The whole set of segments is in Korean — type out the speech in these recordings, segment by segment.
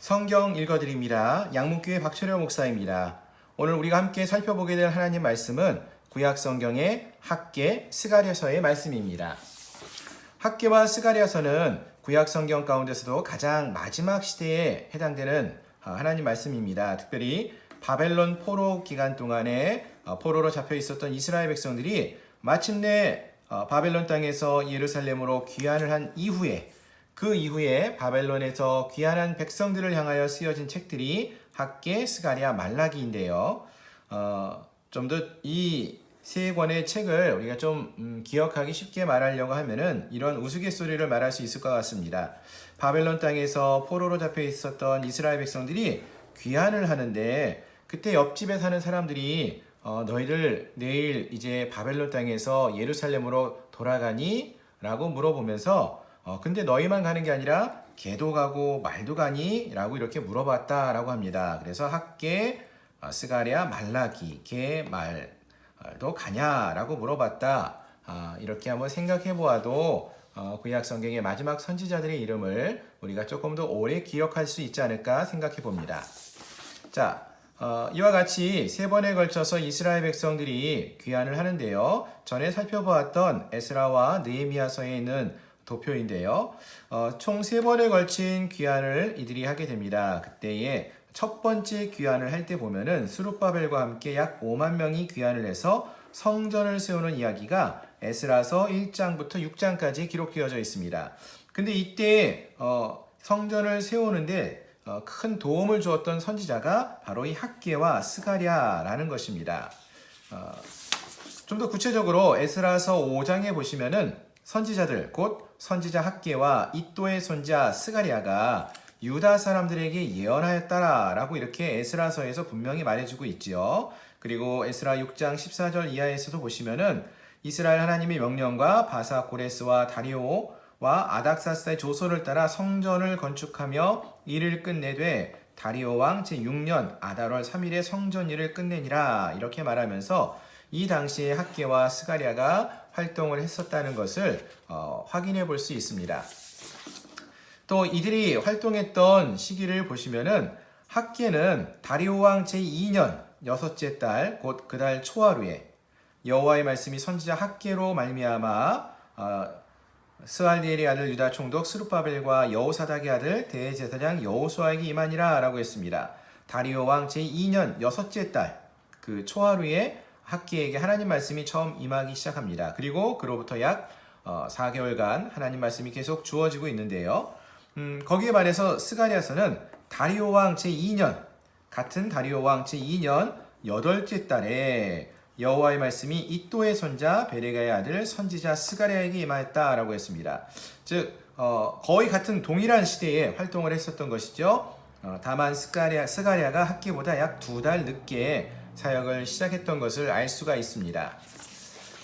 성경 읽어드립니다. 양문교회 박철효 목사입니다. 오늘 우리가 함께 살펴보게 될 하나님 말씀은 구약 성경의 학개, 스가랴서의 말씀입니다. 학개와 스가랴서는 구약 성경 가운데서도 가장 마지막 시대에 해당되는 하나님 말씀입니다. 특별히 바벨론 포로 기간 동안에 포로로 잡혀 있었던 이스라엘 백성들이 마침내 바벨론 땅에서 예루살렘으로 귀환을 한 이후에 그 이후에 바벨론에서 귀환한 백성들을 향하여 쓰여진 책들이 학개, 스가랴, 말라기인데요. 좀 더 이 세 권의 책을 우리가 좀 기억하기 쉽게 말하려고 하면은 이런 우스갯소리를 말할 수 있을 것 같습니다. 바벨론 땅에서 포로로 잡혀 있었던 이스라엘 백성들이 귀환을 하는데 그때 옆집에 사는 사람들이 너희들 내일 이제 바벨론 땅에서 예루살렘으로 돌아가니? 라고 물어보면서 근데 너희만 가는 게 아니라 개도 가고 말도 가니? 라고 이렇게 물어봤다라고 합니다. 그래서 학개, 스가랴, 말라기, 개, 말도 가냐라고 물어봤다. 이렇게 한번 생각해 보아도 구약 성경의 마지막 선지자들의 이름을 우리가 조금 더 오래 기억할 수 있지 않을까 생각해 봅니다. 자, 이와 같이 세 번에 걸쳐서 이스라엘 백성들이 귀환을 하는데요. 전에 살펴보았던 에스라와 느헤미야서에 있는 도표인데요. 총 세 번에 걸친 귀환을 이들이 하게 됩니다. 그때에 첫 번째 귀환을 할 때 보면은 스룹바벨과 함께 약 5만 명이 귀환을 해서 성전을 세우는 이야기가 에스라서 1장부터 6장까지 기록되어져 있습니다. 근데 이때 성전을 세우는데 큰 도움을 주었던 선지자가 바로 이 학개와 스가랴라는 것입니다. 좀 더 구체적으로 에스라서 5장에 보시면은 선지자들 곧 선지자 학개와 이도의 손자 스가랴가 유다 사람들에게 예언하였다라고 이렇게 에스라서에서 분명히 말해주고 있지요. 그리고 에스라 6장 14절 이하에서도 보시면은 이스라엘 하나님의 명령과 바사 고레스와 다리오와 아닥사스의 조서를 따라 성전을 건축하며 일을 끝내되 다리오 왕 제6년 아달월 3일에 성전 일을 끝내니라 이렇게 말하면서 이 당시에 학개와 스가랴가 활동을 했었다는 것을 확인해 볼 수 있습니다. 또 이들이 활동했던 시기를 보시면은 학개는 다리오 왕 제2년 여섯째 달 곧 그 달 초하루에 여호와의 말씀이 선지자 학개로 말미암아 스알디엘의 아들 유다 총독 스룹바벨과 여호사닥의 아들 대제사장 여호수아에게 임하니라 라고 했습니다. 다리오 왕 제2년 여섯째 달 그 초하루에 학개에게 하나님 말씀이 처음 임하기 시작합니다. 그리고 그로부터 약 4개월간 하나님 말씀이 계속 주어지고 있는데요. 거기에 반해서 스가랴서는 다리오 왕 제2년 같은 다리오 왕 제2년 8째 달에 여호와의 말씀이 이도의 손자 베레가의 아들 선지자 스가랴에게 임하였다라고 했습니다. 즉 거의 같은 동일한 시대에 활동을 했었던 것이죠. 다만 스가랴가 학개보다 약 2달 늦게 사역을 시작했던 것을 알 수가 있습니다.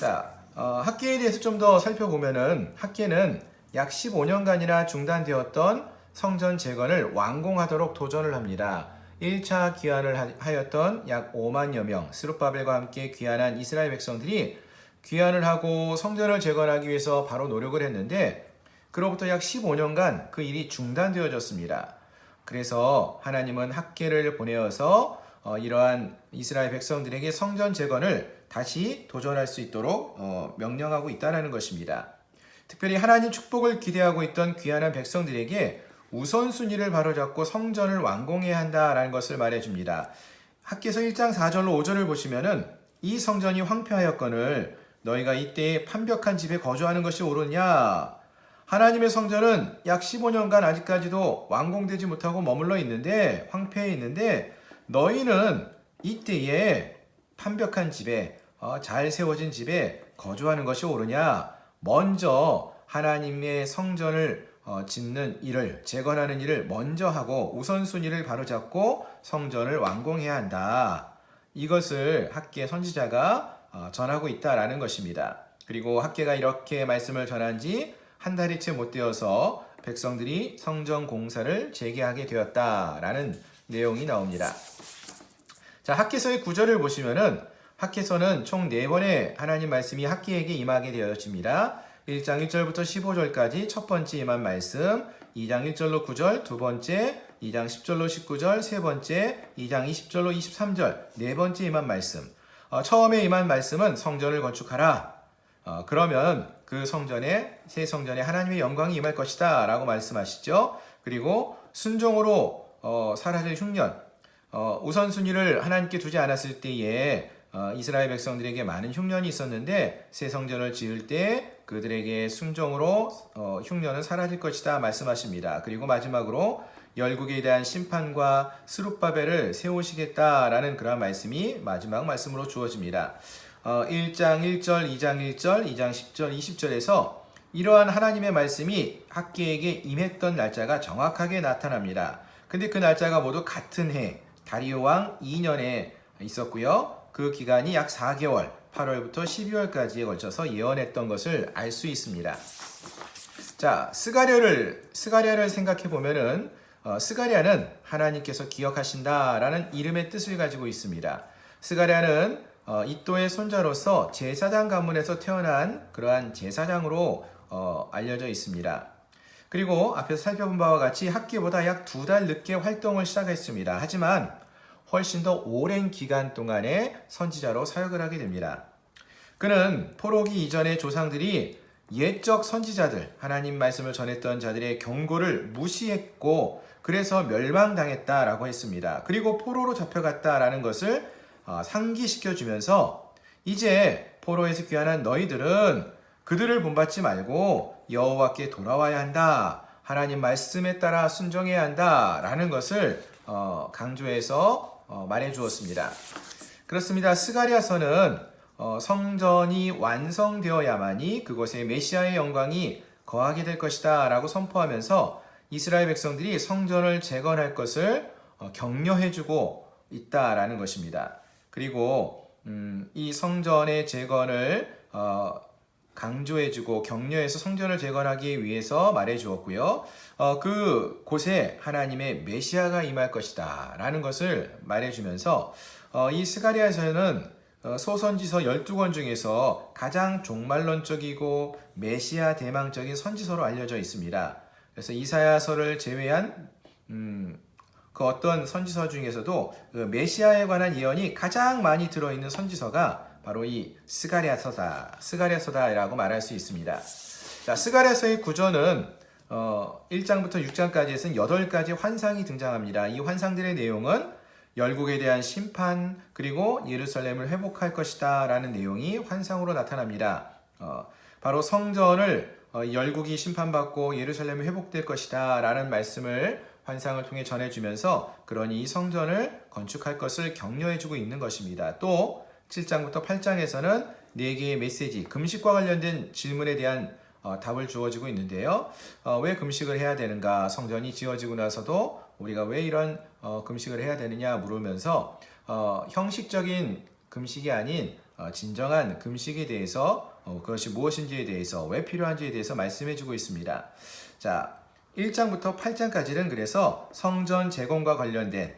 자, 학개에 대해서 좀 더 살펴보면은 학개는 약 15년간이나 중단되었던 성전 재건을 완공하도록 도전을 합니다. 1차 귀환을 하였던 약 5만여 명 스룹바벨과 함께 귀환한 이스라엘 백성들이 귀환을 하고 성전을 재건하기 위해서 바로 노력을 했는데 그로부터 약 15년간 그 일이 중단되어졌습니다. 그래서 하나님은 학개를 보내어서 이러한 이스라엘 백성들에게 성전 재건을 다시 도전할 수 있도록 명령하고 있다는 것입니다. 특별히 하나님 축복을 기대하고 있던 귀환한 백성들에게 우선순위를 바로잡고 성전을 완공해야 한다라는 것을 말해줍니다. 학개서 1장 4절로 5절을 보시면은 이 성전이 황폐하였거늘 너희가 이때에 판벽한 집에 거주하는 것이 옳으냐? 하나님의 성전은 약 15년간 아직까지도 완공되지 못하고 머물러 있는데 황폐해 있는데 너희는 이때에 판벽한 집에 잘 세워진 집에 거주하는 것이 옳으냐? 먼저 하나님의 성전을 짓는 일을 재건하는 일을 먼저 하고 우선순위를 바로잡고 성전을 완공해야 한다. 이것을 학개 선지자가 전하고 있다라는 것입니다. 그리고 학개가 이렇게 말씀을 전한 지 한 달이 채 못 되어서 백성들이 성전 공사를 재개하게 되었다라는 내용이 나옵니다. 자, 학개서의 구절을 보시면은 학개서는 총 4번의 하나님 말씀이 학개에게 임하게 되어집니다. 1장 1절부터 15절까지 첫 번째 임한 말씀, 2장 1절로 9절 두 번째, 2장 10절로 19절, 세 번째 2장 20절로 23절, 네 번째 임한 말씀. 처음에 임한 말씀은 성전을 건축하라. 그러면 그 성전에, 새 성전에 하나님의 영광이 임할 것이다 라고 말씀하시죠. 그리고 순종으로 사라질 흉년, 우선순위를 하나님께 두지 않았을 때에 이스라엘 백성들에게 많은 흉년이 있었는데 새 성전을 지을 때 그들에게 순종으로 흉년은 사라질 것이다 말씀하십니다. 그리고 마지막으로 열국에 대한 심판과 스룹바벨을 세우시겠다라는 그러한 말씀이 마지막 말씀으로 주어집니다. 1장 1절, 2장 1절, 2장 10절, 20절에서 이러한 하나님의 말씀이 학개에게 임했던 날짜가 정확하게 나타납니다. 근데 그 날짜가 모두 같은 해, 다리오 왕 2년에 있었고요. 그 기간이 약 4개월, 8월부터 12월까지에 걸쳐서 예언했던 것을 알 수 있습니다. 자, 스가랴를 생각해 보면은 스가랴는 하나님께서 기억하신다라는 이름의 뜻을 가지고 있습니다. 스가랴는 이또의 손자로서 제사장 가문에서 태어난 그러한 제사장으로 알려져 있습니다. 그리고 앞에서 살펴본 바와 같이 학기보다 약 2달 늦게 활동을 시작했습니다. 하지만 훨씬 더 오랜 기간 동안에 선지자로 사역을 하게 됩니다. 그는 포로기 이전의 조상들이 옛적 선지자들, 하나님 말씀을 전했던 자들의 경고를 무시했고 그래서 멸망당했다라고 했습니다. 그리고 포로로 잡혀갔다라는 것을 상기시켜주면서 이제 포로에서 귀환한 너희들은 그들을 본받지 말고 여호와께 돌아와야 한다. 하나님 말씀에 따라 순종해야 한다라는 것을 강조해서 말해 주었습니다. 그렇습니다. 스가랴서는 성전이 완성되어야만이 그곳에 메시아의 영광이 거하게 될 것이다 라고 선포하면서 이스라엘 백성들이 성전을 재건할 것을 격려해주고 있다라는 것입니다. 그리고 이 성전의 재건을 강조해주고 격려해서 성전을 재건하기 위해서 말해주었고요. 그 곳에 하나님의 메시아가 임할 것이다 라는 것을 말해주면서 이 스가랴서는 소선지서 12권 중에서 가장 종말론적이고 메시아 대망적인 선지서로 알려져 있습니다. 그래서 이사야서를 제외한 그 어떤 선지서 중에서도 그 메시아에 관한 예언이 가장 많이 들어있는 선지서가 바로 이 스가랴서다라고 말할 수 있습니다. 자, 스가랴서의 구조는 1장부터 6장까지에서는 8가지 환상이 등장합니다. 이 환상들의 내용은 열국에 대한 심판 그리고 예루살렘을 회복할 것이다 라는 내용이 환상으로 나타납니다. 바로 성전을 열국이 심판받고 예루살렘이 회복될 것이다 라는 말씀을 환상을 통해 전해주면서 그러니 이 성전을 건축할 것을 격려해주고 있는 것입니다. 또 7장부터 8장에서는 4개의 메시지, 금식과 관련된 질문에 대한 답을 주어지고 있는데요. 왜 금식을 해야 되는가? 성전이 지어지고 나서도 우리가 왜 이런 금식을 해야 되느냐 물으면서 형식적인 금식이 아닌 진정한 금식에 대해서 그것이 무엇인지에 대해서 왜 필요한지에 대해서 말씀해주고 있습니다. 자, 1장부터 8장까지는 그래서 성전 재건과 관련된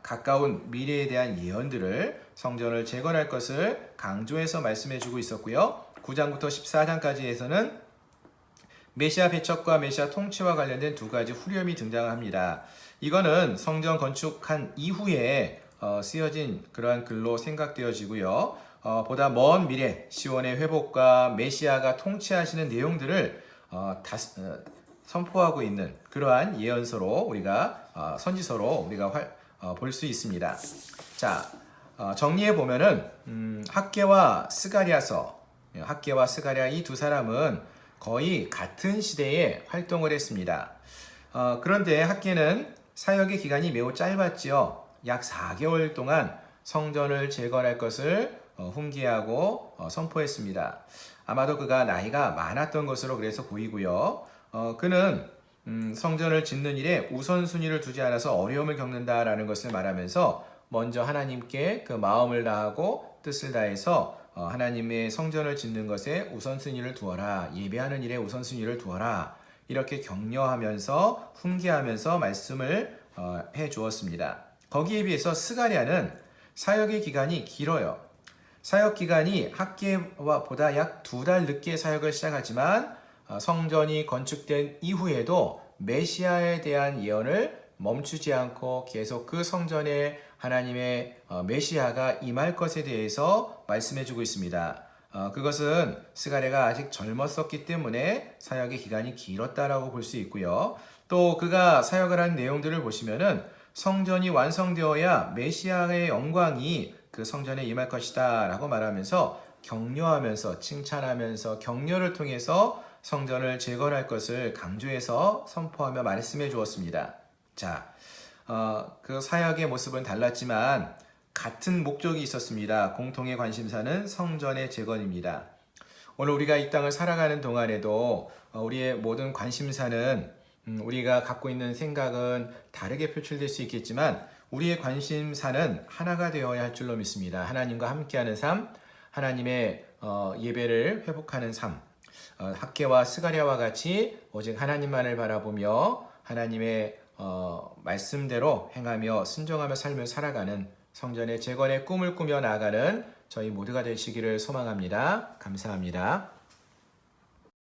가까운 미래에 대한 예언들을 성전을 재건할 것을 강조해서 말씀해주고 있었고요. 9장부터 14장까지에서는 메시아 배척과 메시아 통치와 관련된 2가지 후렴이 등장합니다. 이거는 성전 건축한 이후에 쓰여진 그러한 글로 생각되어지고요. 보다 먼 미래 시온의 회복과 메시아가 통치하시는 내용들을 선포하고 있는 그러한 예언서로 우리가 선지서로 우리가 볼 수 있습니다. 자, 정리해 보면은 학개와 스가랴 이 두 사람은 거의 같은 시대에 활동을 했습니다. 그런데 학개는 사역의 기간이 매우 짧았지요. 약 4개월 동안 성전을 재건할 것을 훈계하고 선포했습니다. 아마도 그가 나이가 많았던 것으로 그래서 보이고요. 그는 성전을 짓는 일에 우선순위를 두지 않아서 어려움을 겪는다라는 것을 말하면서 먼저 하나님께 그 마음을 다하고 뜻을 다해서 하나님의 성전을 짓는 것에 우선순위를 두어라. 예배하는 일에 우선순위를 두어라. 이렇게 격려하면서 훈계하면서 말씀을 해 주었습니다. 거기에 비해서 스가랴는 사역의 기간이 길어요. 사역 기간이 학개와 보다 약 2달 늦게 사역을 시작하지만 성전이 건축된 이후에도 메시아에 대한 예언을 멈추지 않고 계속 그 성전에 하나님의 메시아가 임할 것에 대해서 말씀해주고 있습니다. 그것은 스가랴가 아직 젊었었기 때문에 사역의 기간이 길었다라고 볼 수 있고요. 또 그가 사역을 한 내용들을 보시면은 성전이 완성되어야 메시아의 영광이 그 성전에 임할 것이다 라고 말하면서 격려하면서 칭찬하면서 격려를 통해서 성전을 재건할 것을 강조해서 선포하며 말씀해 주었습니다. 자, 그 사역의 모습은 달랐지만 같은 목적이 있었습니다. 공통의 관심사는 성전의 재건입니다. 오늘 우리가 이 땅을 살아가는 동안에도 우리의 모든 관심사는 우리가 갖고 있는 생각은 다르게 표출될 수 있겠지만 우리의 관심사는 하나가 되어야 할 줄로 믿습니다. 하나님과 함께하는 삶, 하나님의 예배를 회복하는 삶, 학개와 스가랴와 같이 오직 하나님만을 바라보며 하나님의 말씀대로 행하며 순종하며 삶을 살아가는 성전의 재건의 꿈을 꾸며 나아가는 저희 모두가 되시기를 소망합니다. 감사합니다.